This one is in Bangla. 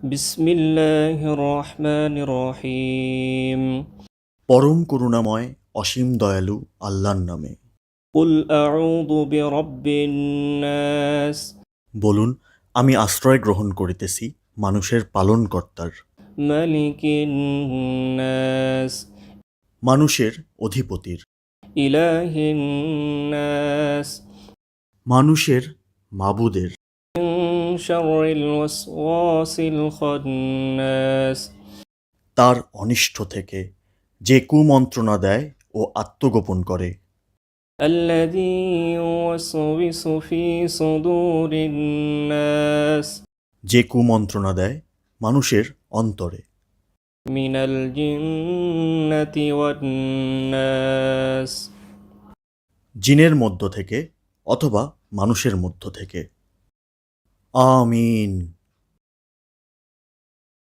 বিসমিল্লাহির রহমানির রহিম। পরম করুণাময় অসীম দয়ালু আল্লাহর নামে। কুল আউযু বিরাব্বিন নাস। বলুন, আমি আশ্রয় গ্রহণ করিতেছি মানুষের পালনকর্তার, মালিকিন নাস। মানুষের অধিপতির, ইলাহিন নাস। মানুষের মাবুদের, মিন শাররিল ওয়াসওয়াসিল খান্নাস। তার অনিষ্ট থেকে, যে কুমন্ত্রণা দেয় ও আত্মগোপন করে, আল্লাযী ইউওয়াসওয়িসু ফি সুদুরিন নাস। যে কুমন্ত্রণা দেয় মানুষের অন্তরে, মিনাল জিন্নাতি ওয়ান নাস। জিনের মধ্য থেকে অথবা মানুষের মধ্য থেকে। আমিন।